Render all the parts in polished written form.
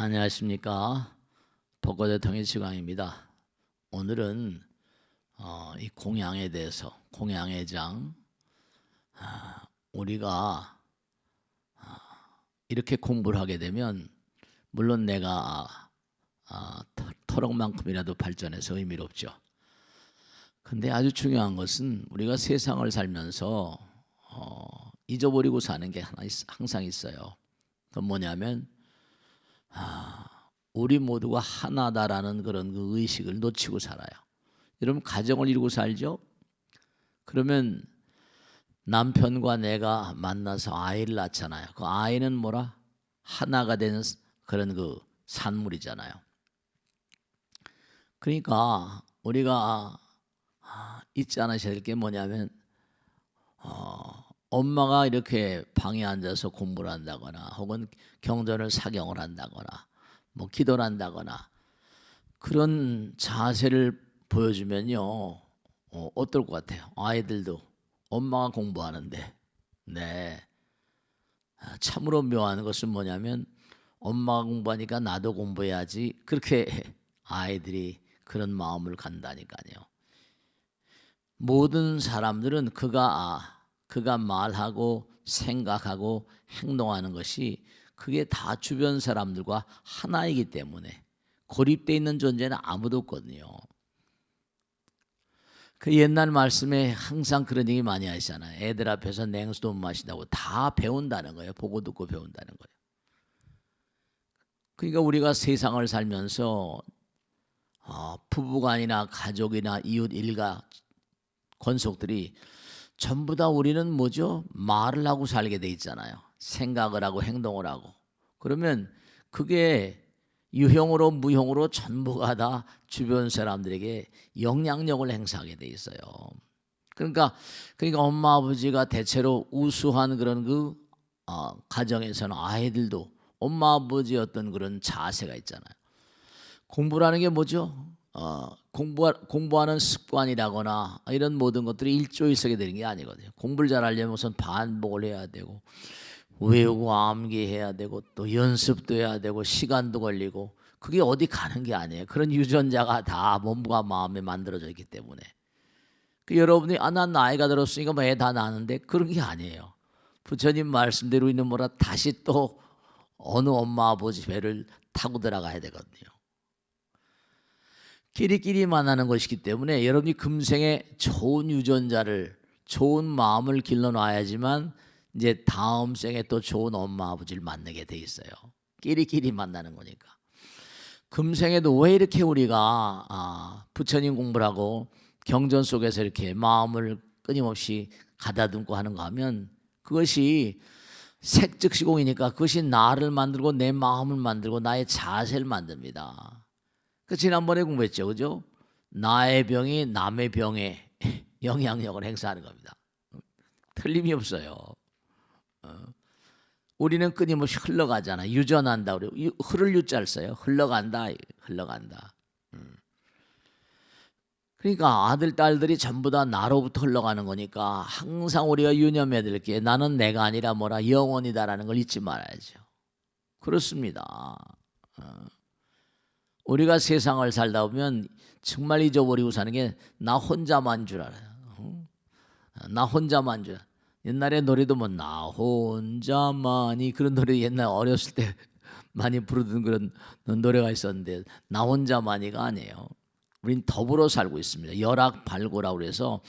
안녕하십니까. 법과대통의 지광입니다. 오늘은 이 공양에 대해서, 공양의 장, 우리가 이렇게 공부를 하게 되면 물론 내가 터럭만큼이라도 발전해서 의미롭죠. 근데 아주 중요한 것은 우리가 세상을 살면서 잊어버리고 사는 게 항상 있어요. 그건 뭐냐면 우리 모두가 하나다라는 그런 그 의식을 놓치고 살아요. 여러분 가정을 이루고 살죠? 그러면 남편과 내가 만나서 아이를 낳잖아요. 그 아이는 뭐라? 하나가 되는 그런 그 산물이잖아요. 그러니까 우리가 잊지 않으셔야 될 게 뭐냐면 엄마가 이렇게 방에 앉아서 공부를 한다거나 혹은 경전을 사경을 한다거나 뭐 기도를 한다거나 그런 자세를 보여주면요 어떨 것 같아요? 아이들도 엄마가 공부하는데 참으로 묘한 것은 뭐냐면 엄마가 공부하니까 나도 공부해야지 그렇게 아이들이 그런 마음을 간다니까요. 모든 사람들은 그가 말하고 생각하고 행동하는 것이 그게 다 주변 사람들과 하나이기 때문에 고립되어 있는 존재는 아무도 없거든요. 그 옛날 말씀에 항상 그런 얘기 많이 하시잖아요. 애들 앞에서 냉수도 못 마신다고. 다 배운다는 거예요. 보고 듣고 배운다는 거예요. 그러니까 우리가 세상을 살면서 부부간이나 가족이나 이웃 일가 권속들이 전부 다 우리는 뭐죠? 말을 하고 살게 돼 있잖아요. 생각을 하고 행동을 하고. 그러면 그게 유형으로 무형으로 전부가 다 주변 사람들에게 영향력을 행사하게 돼 있어요. 그러니까 엄마 아버지가 대체로 우수한 그런 그 가정에서는 아이들도 엄마 아버지의 어떤 그런 자세가 있잖아요. 공부라는 게 뭐죠? 공부하는 습관이라거나 이런 모든 것들이 일조일석에 되는 게 아니거든요. 공부를 잘하려면 우선 반복을 해야 되고 외우고 암기해야 되고 또 연습도 해야 되고 시간도 걸리고 그게 어디 가는 게 아니에요. 그런 유전자가 다 몸과 마음에 만들어져 있기 때문에 여러분이 난 나이가 들었으니까 뭐 애 다 낳는데 그런 게 아니에요. 부처님 말씀대로 있는 뭐라 다시 또 어느 엄마 아버지 배를 타고 들어가야 되거든요. 끼리끼리 만나는 것이기 때문에 여러분이 금생에 좋은 유전자를 좋은 마음을 길러놔야지만 이제 다음 생에 또 좋은 엄마 아버지를 만나게 돼 있어요. 끼리끼리 만나는 거니까. 금생에도 왜 이렇게 우리가 부처님 공부를 하고 경전 속에서 이렇게 마음을 끊임없이 가다듬고 하는가 하면 그것이 색즉시공이니까 그것이 나를 만들고 내 마음을 만들고 나의 자세를 만듭니다. 그 지난번에 공부했죠, 그죠? 나의 병이 남의 병에 영향력을 행사하는 겁니다. 틀림이 없어요. 우리는 끊임없이 흘러가잖아. 유전한다. 우리 흐를 유자를 써요. 흘러간다. 그러니까 아들, 딸들이 전부 다 나로부터 흘러가는 거니까 항상 우리가 유념해야 될 게 나는 내가 아니라 뭐라 영원이다라는 걸 잊지 말아야죠. 그렇습니다. 우리가 세상을 살다 보면 정말 잊어버리고 사는 게 나 혼자만 줄 알아요. 나 혼자만 줄. 옛날에 노래도 뭐 나 혼자만이 그런 노래 옛날 어렸을 때 많이 부르던 그런 노래가 있었는데 나 혼자만이가 아니에요. 우린 더불어 살고 있습니다. 열악발고라고 그래서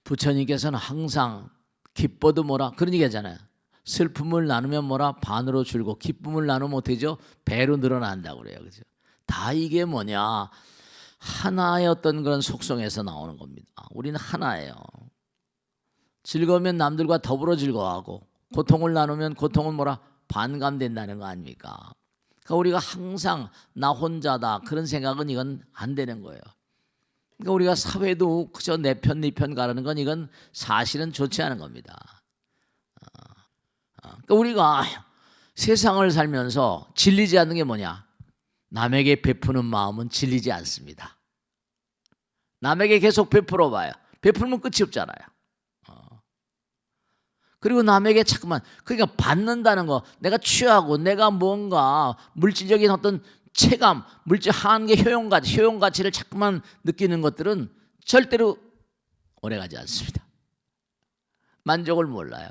부처님께서는 항상 기뻐도 뭐라 그런 얘기 하잖아요. 슬픔을 나누면 뭐라 반으로 줄고 기쁨을 나누면 어떻게죠? 배로 늘어난다고 그래요. 그죠? 다 이게 뭐냐? 하나의 어떤 그런 속성에서 나오는 겁니다. 우리는 하나예요. 즐거우면 남들과 더불어 즐거워하고 고통을 나누면 고통은 뭐라? 반감된다는 거 아닙니까? 그러니까 우리가 항상 나 혼자다 그런 생각은 이건 안 되는 거예요. 그러니까 우리가 사회도 그저 내 편 네 편 가라는 건 이건 사실은 좋지 않은 겁니다. 그러니까 우리가 세상을 살면서 질리지 않는 게 뭐냐? 남에게 베푸는 마음은 질리지 않습니다. 남에게 계속 베풀어 봐요. 베풀면 끝이 없잖아요. 그리고 남에게 자꾸만 그러니까 받는다는 거, 내가 취하고 내가 뭔가 물질적인 어떤 체감, 물질 한계, 효용 가치를 자꾸만 느끼는 것들은 절대로 오래가지 않습니다. 만족을 몰라요.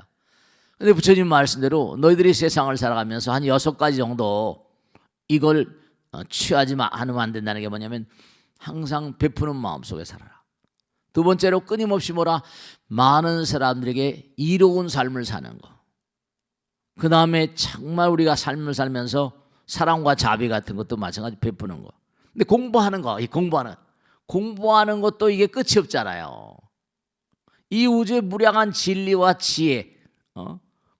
근데 부처님 말씀대로 너희들이 세상을 살아가면서 한 6가지 정도 이걸 취하지 않으면 안 된다는 게 뭐냐면 항상 베푸는 마음 속에 살아라. 두 번째로 끊임없이 뭐라? 많은 사람들에게 이로운 삶을 사는 거. 그 다음에 정말 우리가 삶을 살면서 사랑과 자비 같은 것도 마찬가지 베푸는 거. 근데 공부하는 거, 이 공부하는 것도 이게 끝이 없잖아요. 이 우주의 무량한 진리와 지혜,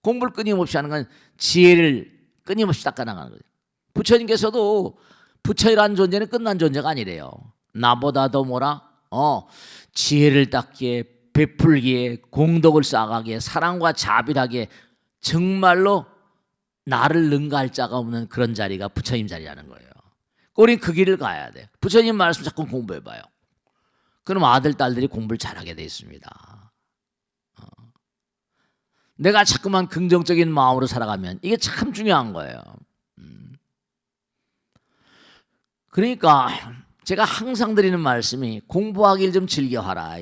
공부를 끊임없이 하는 건 지혜를 끊임없이 닦아나가는 거죠. 부처님께서도 부처이라는 존재는 끝난 존재가 아니래요. 나보다 더 뭐라? 지혜를 닦기에, 베풀기에, 공덕을 쌓아가기에, 사랑과 자비하기에 정말로 나를 능가할 자가 없는 그런 자리가 부처님 자리라는 거예요. 우린 그 길을 가야 돼요. 부처님 말씀 자꾸 공부해봐요. 그럼 아들, 딸들이 공부를 잘하게 돼 있습니다. 내가 자꾸만 긍정적인 마음으로 살아가면 이게 참 중요한 거예요. 그러니까 제가 항상 드리는 말씀이 공부하길 좀 즐겨하라.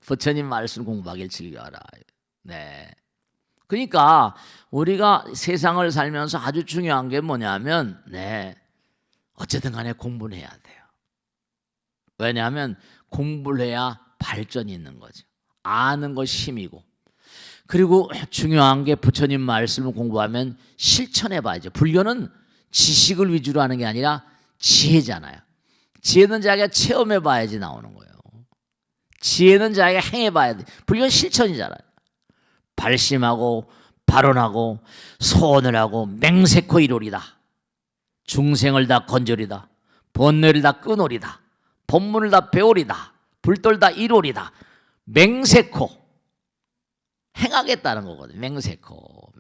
부처님 말씀 공부하길 즐겨하라. 네. 그러니까 우리가 세상을 살면서 아주 중요한 게 뭐냐면, 어쨌든 간에 공부는 해야 돼요. 왜냐하면 공부를 해야 발전이 있는 거죠. 아는 것이 힘이고. 그리고 중요한 게 부처님 말씀을 공부하면 실천해 봐야죠. 불교는 지식을 위주로 하는 게 아니라 지혜잖아요. 지혜는 자기가 체험해 봐야지 나오는 거예요. 지혜는 자기가 행해 봐야 돼. 불교는 실천이잖아요. 발심하고 발언하고 소원을 하고 맹세코 이루리다. 중생을 다 건져리다. 번뇌를 다 끊으리다. 법문을 다 배우리다. 불도를 다 이루리다. 맹세코 행하겠다는 거거든요. 맹세코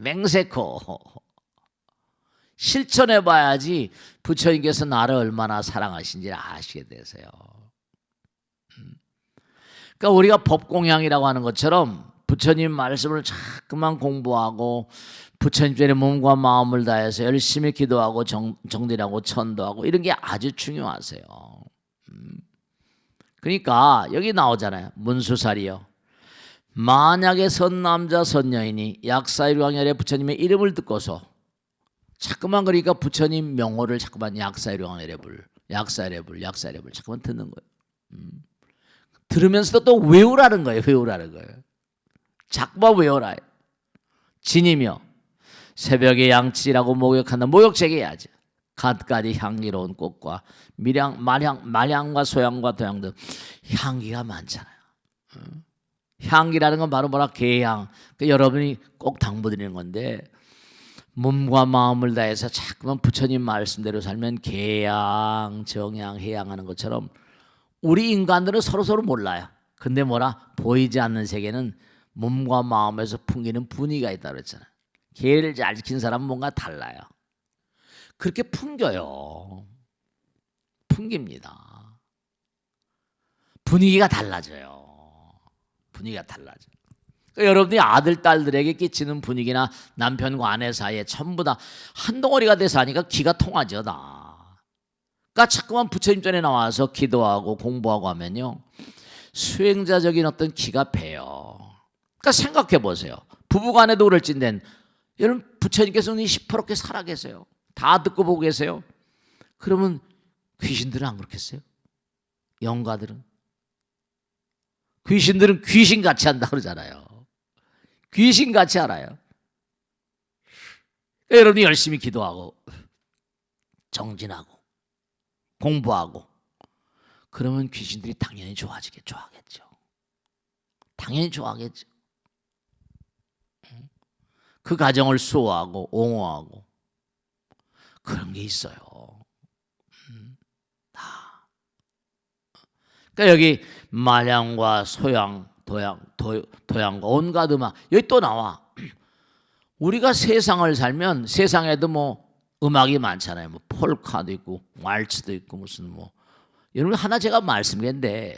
실천해 봐야지 부처님께서 나를 얼마나 사랑하신지 아시게 되세요. 그러니까 우리가 법공양이라고 하는 것처럼 부처님 말씀을 자꾸만 공부하고 부처님 전에 몸과 마음을 다해서 열심히 기도하고 정진하고 천도하고 이런 게 아주 중요하세요. 그러니까 여기 나오잖아요. 문수살이요. 만약에 선남자 선여인이 약사일광열의 부처님의 이름을 듣고서 자꾸만 그러니까 부처님 명호를 자꾸만 약사일광열의 불 자꾸만 듣는 거예요. 들으면서도 또 외우라는 거예요. 자꾸만 외워라. 진이며 새벽에 양치라고 목욕한다. 목욕제기해야죠. 갖가지 향기로운 꽃과 말향과 소향과 도향 등 향기가 많잖아요. 향기라는 건 바로 뭐라? 계향. 그러니까 여러분이 꼭 당부드리는 건데 몸과 마음을 다해서 자꾸만 부처님 말씀대로 살면 계향, 정향, 해향하는 것처럼 우리 인간들은 서로 몰라요. 근데 뭐라? 보이지 않는 세계는 몸과 마음에서 풍기는 분위기가 있다고 그랬잖아요. 계를 잘 지킨 사람은 뭔가 달라요. 그렇게 풍겨요. 풍깁니다. 분위기가 달라져요. 그러니까 여러분이 아들, 딸들에게 끼치는 분위기나 남편과 아내 사이에 전부 다 한 덩어리가 돼서 하니까 기가 통하죠. 그러니까 자꾸만 부처님 전에 나와서 기도하고 공부하고 하면요. 수행자적인 어떤 기가 배요. 그러니까 생각해 보세요. 부부간에도 그럴진데 여러분 부처님께서는 10%게 살아 계세요. 다 듣고 보고 계세요. 그러면 귀신들은 안 그렇겠어요? 영가들은? 귀신들은 귀신같이 한다 그러잖아요. 귀신같이 알아요. 여러분이 열심히 기도하고 정진하고 공부하고 그러면 귀신들이 당연히 좋아하겠죠. 당연히 좋아하겠죠. 그 가정을 수호하고 옹호하고 그런 게 있어요. 다. 그러니까 여기 말향과 소향, 도향과 온갖 음악 여기 또 나와. 우리가 세상을 살면 세상에도 뭐 음악이 많잖아요. 뭐 폴카도 있고 왈츠도 있고 무슨 뭐 여러분 하나 제가 말씀드렸는데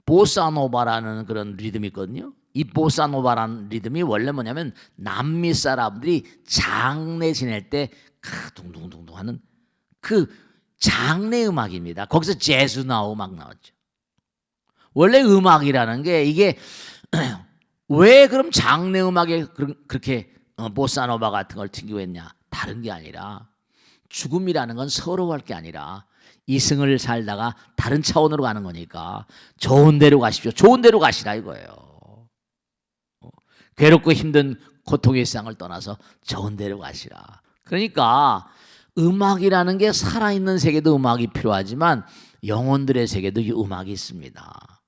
보사노바라는 그런 리듬이 있거든요. 이 보사노바라는 리듬이 원래 뭐냐면 남미 사람들이 장례 지낼 때 둥둥둥둥 하는 그 장례 음악입니다. 거기서 재즈 음악 나왔죠. 원래 음악이라는 게 이게 왜 그럼 장례 음악에 그렇게 보사노바 같은 걸 튕기고 했냐? 다른 게 아니라 죽음이라는 건 서러워할 게 아니라 이승을 살다가 다른 차원으로 가는 거니까 좋은 데로 가십시오. 좋은 데로 가시라 이거예요. 괴롭고 힘든 고통의 세상을 떠나서 좋은 데로 가시라. 그러니까 음악이라는 게 살아있는 세계도 음악이 필요하지만 영혼들의 세계도 이 음악이 있습니다.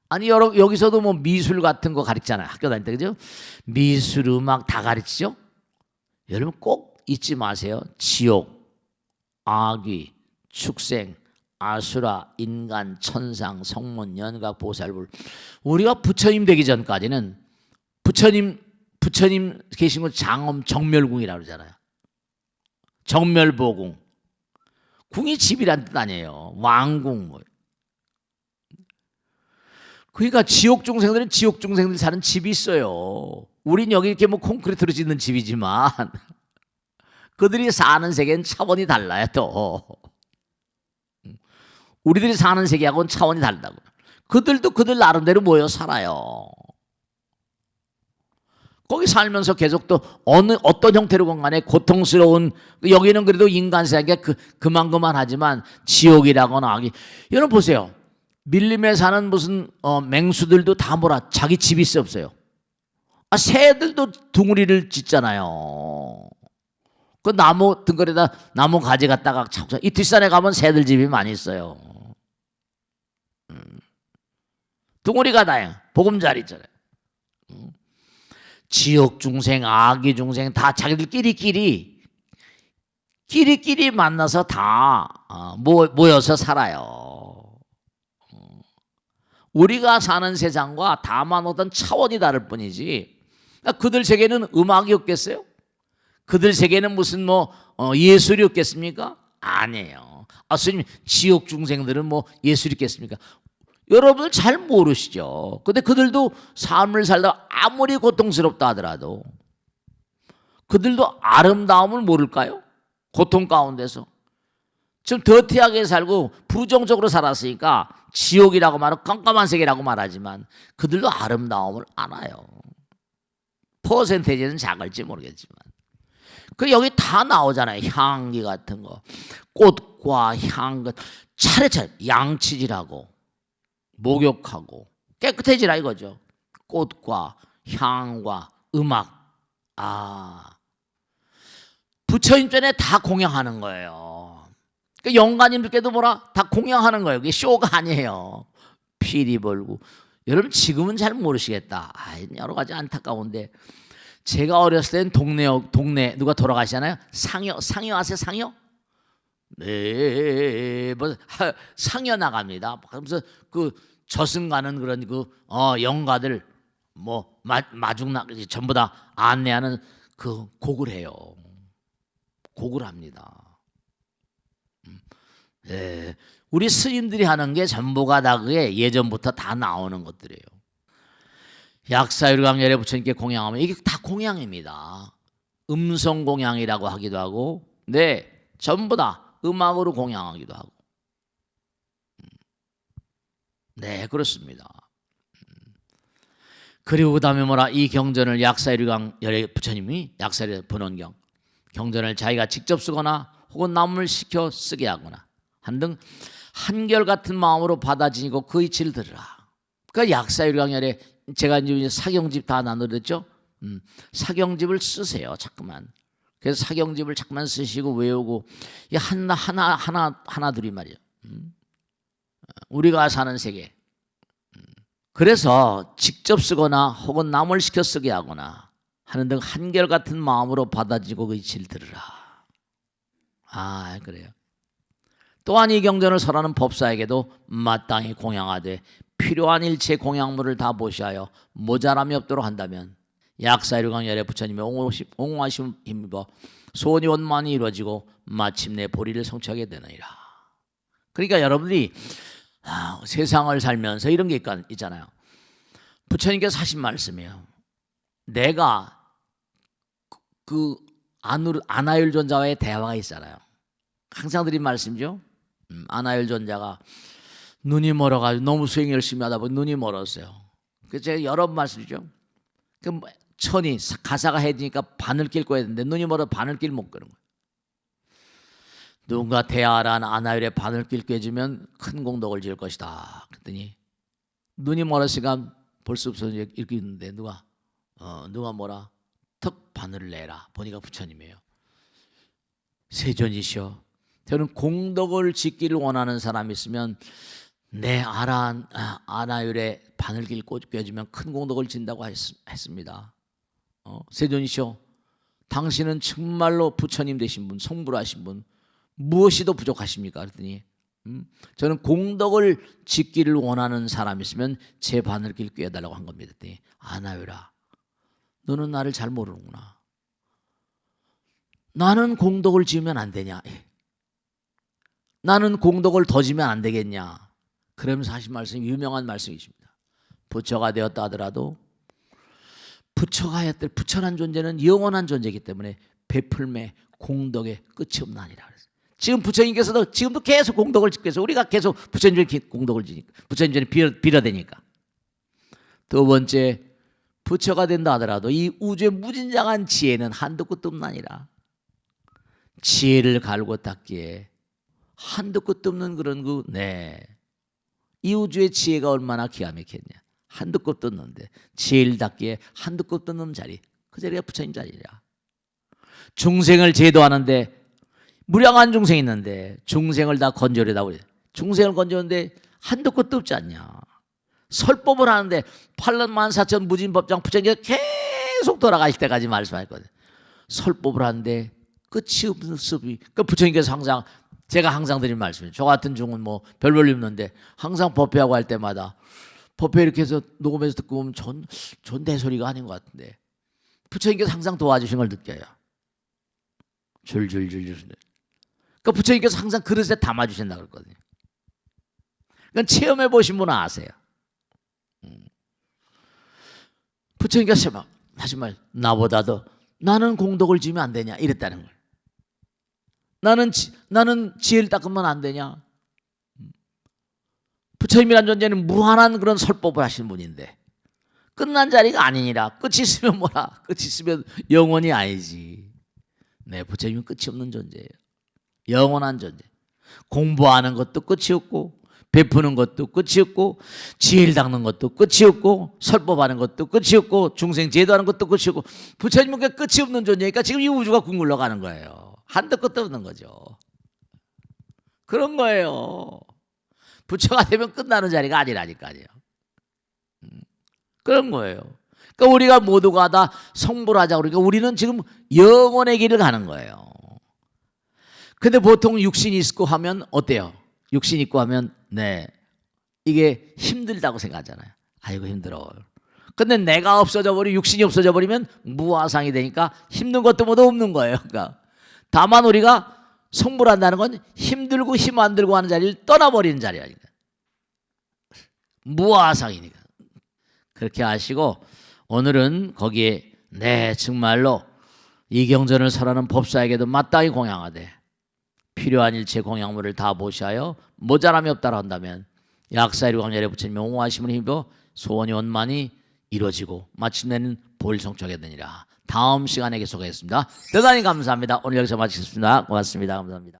아니 여기서도 뭐 미술 같은 거 가르치잖아요. 학교 다닐 때 그죠? 미술, 음악 다 가르치죠? 여러분 꼭 잊지 마세요. 지옥, 악귀, 축생, 아수라, 인간, 천상, 성문, 연각, 보살불. 우리가 부처님 되기 전까지는 부처님 계신 곳 장엄 정멸궁이라고 그러잖아요. 정멸보궁. 궁이 집이란 뜻 아니에요. 왕궁 뭐. 그러니까 지옥 중생들은 지옥 중생들 사는 집이 있어요. 우린 여기 이렇게 뭐 콘크리트로 짓는 집이지만 그들이 사는 세계는 차원이 달라요. 또 우리들이 사는 세계하고는 차원이 다르다고. 그들도 그들 나름대로 모여 살아요. 거기 살면서 계속 또 어떤 형태로건 간에 고통스러운, 여기는 그래도 인간 세계가 그만그만 하지만 지옥이라거나 악이. 여러분 보세요. 밀림에 사는 무슨 맹수들도 다 뭐라 자기 집이 있어 없어요? 새들도 둥우리를 짓잖아요. 그 나무 등거리에다 나무 가지 갖다가 잡자. 이 뒷산에 가면 새들 집이 많이 있어요. 둥우리가 다양. 보금자리 있잖아요. 지옥 중생, 악의 중생 다 자기들끼리 만나서 다 모여서 살아요. 우리가 사는 세상과 다만 어떤 차원이 다를 뿐이지. 그러니까 그들 세계는 음악이 없겠어요? 그들 세계는 무슨 예술이 없겠습니까? 아니에요. 스님, 지옥 중생들은 예술이 있겠습니까? 여러분들 잘 모르시죠. 근데 그들도 삶을 살다가 아무리 고통스럽다 하더라도 그들도 아름다움을 모를까요? 고통 가운데서. 좀 더티하게 살고 부정적으로 살았으니까 지옥이라고 말하고 깜깜한 세계라고 말하지만 그들도 아름다움을 알아요. 퍼센테이지는 작을지 모르겠지만. 그 여기 다 나오잖아요. 향기 같은 거. 꽃과 향, 차례차례 양치질하고 목욕하고 깨끗해지라 이거죠. 꽃과 향과 음악. 부처님 전에 다 공양하는 거예요. 그 영가님들께도 다 공양하는 거예요. 이게 쇼가 아니에요. 피리 벌고. 여러분 지금은 잘 모르시겠다. 여러 가지 안타까운데 제가 어렸을 때는 동네 누가 돌아가시잖아요. 상여 아세요? 상여? 네, 상여 나갑니다. 그러면서 그 저승 가는 그런 영가들 마중 전부 다 안내하는 그 곡을 해요. 곡을 합니다. 네, 우리 스님들이 하는 게 전부가 다 그게 예전부터 다 나오는 것들이에요. 약사유리강열애 부처님께 공양하면 이게 다 공양입니다. 음성 공양이라고 하기도 하고, 네, 전부 다 음악으로 공양하기도 하고. 네, 그렇습니다. 그리고 그 다음에 이 경전을 약사유리강열애 부처님이 약사유리 본원경 경전을 자기가 직접 쓰거나 혹은 남을 시켜 쓰게 하거나 한 등 한결같은 마음으로 받아지고 그 이치를 들으라. 그러니까 약사유리강열애 제가 이제 사경집 다 나눠드렸죠. 사경집을 쓰세요. 자꾸만. 그래서 사경집을 자꾸만 쓰시고 외우고 하나둘이 말이죠. 우리가 사는 세계. 그래서 직접 쓰거나 혹은 남을 시켜 쓰게 하거나 하는 등 한결같은 마음으로 받아지고 그 이치를 들으라. 그래요. 또한 이 경전을 설하는 법사에게도 마땅히 공양하되 필요한 일체 공양물을 다 보시하여 모자람이 없도록 한다면 약사유리강열애 부처님의 옹호하심을 힘입어 소원이 원만히 이루어지고 마침내 보리를 성취하게 되느니라. 그러니까 여러분들이 세상을 살면서 이런 게 있잖아요. 부처님께서 하신 말씀이에요. 내가 그 아나율존자와의 대화가 있잖아요. 항상 드린 말씀이죠. 아나율존자가 눈이 멀어가지고 너무 수행 열심히 하다 보니 눈이 멀었어요. 그래서 제가 여러 번 말씀드리죠. 그 천이 가사가 해지니까 바늘길 꺼야 되는데 눈이 멀어 바늘길 못 끄는 거예요. 누군가 대아란 아나율의 바늘길 꿰주면 큰 공덕을 지을 것이다. 그랬더니 눈이 멀었으니까 볼 수 없어서 이렇게 있는데 누가 뭐라 턱 바늘을 내라. 보니까 부처님이에요. 세존이시여, 저는 공덕을 짓기를 원하는 사람이 있으면 내 아나율의 바늘길 꿰주면 큰 공덕을 진다고 했습니다. 세존이시여, 당신은 정말로 부처님 되신 분, 성불하신 분, 무엇이도 부족하십니까? 그랬더니 저는 공덕을 짓기를 원하는 사람이 있으면 제 바늘길 꿰달라고 한 겁니다. 그랬더니 아나율아, 너는 나를 잘 모르는구나. 나는 공덕을 지으면 안 되냐? 나는 공덕을 더 지면 안 되겠냐? 그러면서 하신 말씀이 유명한 말씀이십니다. 부처가 되었다 하더라도 부처란 존재는 영원한 존재이기 때문에 베풀매 공덕의 끝이 없나니라. 지금 부처님께서도 지금도 계속 공덕을 짓고 해서 우리가 계속 부처님 전에 공덕을 지니까, 부처님 전에 빌어대니까. 두 번째, 부처가 된다 하더라도 이 우주의 무진장한 지혜는 한도 끝도 없나니라. 지혜를 갈고 닦기에 한도 끝도 없는 그런 이 우주의 지혜가 얼마나 기가 막혔냐. 한도 끝도 없는데 지혜를 닦기에 한도 끝도 없는 자리, 그 자리가 부처님 자리라. 중생을 제도하는데 무량한 중생이 있는데 중생을 다 건져내다 우리 중생을 건져는데 한도 끝도 없지 않냐. 설법을 하는데 8만 4천 무진법장 부처님께서 계속 돌아가실 때까지 말씀하셨거든요. 설법을 하는데 끝이 없는 습이. 그 부처님께서 항상, 제가 항상 드린 말씀이에요. 저 같은 중은 뭐 별 볼일 없는데 항상 법회하고 할 때마다 법회 이렇게 해서 녹음해서 듣고 보면 전 내 소리가 아닌 것 같은데 부처님께서 항상 도와주신 걸 느껴요. 줄줄줄줄. 그러니까 부처님께서 항상 그릇에 담아주신다고 그랬거든요. 그러니까 체험해 보신 분은 아세요. 부처님께서 하신 말, 나보다도 나는 공덕을 지으면 안 되냐 이랬다는 거예요. 나는 지혜를 닦으면 안 되냐. 부처님이란 존재는 무한한 그런 설법을 하시는 분인데 끝난 자리가 아니니라. 끝이 있으면 뭐라, 끝이 있으면 영원히 아니지. 네, 부처님은 끝이 없는 존재예요. 영원한 존재. 공부하는 것도 끝이 없고 베푸는 것도 끝이 없고 지혜를 닦는 것도 끝이 없고 설법하는 것도 끝이 없고 중생 제도하는 것도 끝이 없고 부처님은 끝이 없는 존재니까 지금 이 우주가 굴러 가는 거예요. 한도 끝도 없는 거죠. 그런 거예요. 부처가 되면 끝나는 자리가 아니라니까요. 그런 거예요. 그러니까 우리가 모두가 다 성불하자 그러니까 우리는 지금 영원의 길을 가는 거예요. 근데 보통 육신이 있고 하면 어때요? 육신 있고 하면 이게 힘들다고 생각하잖아요. 아이고 힘들어. 근데 내가 없어져 버리면, 육신이 없어져 버리면 무아상이 되니까 힘든 것도 모두 없는 거예요. 그러니까 다만 우리가 성불한다는 건 힘들고 힘 안 들고 하는 자리를 떠나버리는 자리라니까. 무아상이니까. 그렇게 하시고 오늘은 거기에 정말로 이경전을 설하는 법사에게도 마땅히 공양하되 필요한 일체 공양물을 다 보시하여 모자람이 없다라 한다면 약사이루 강렬의 부처님의 옹호하심을 힘입어 소원이 원만히 이루어지고 마침내는 보일성취하게 되니라. 다음 시간에 계속하겠습니다. 대단히 감사합니다. 오늘 여기서 마치겠습니다. 고맙습니다. 감사합니다.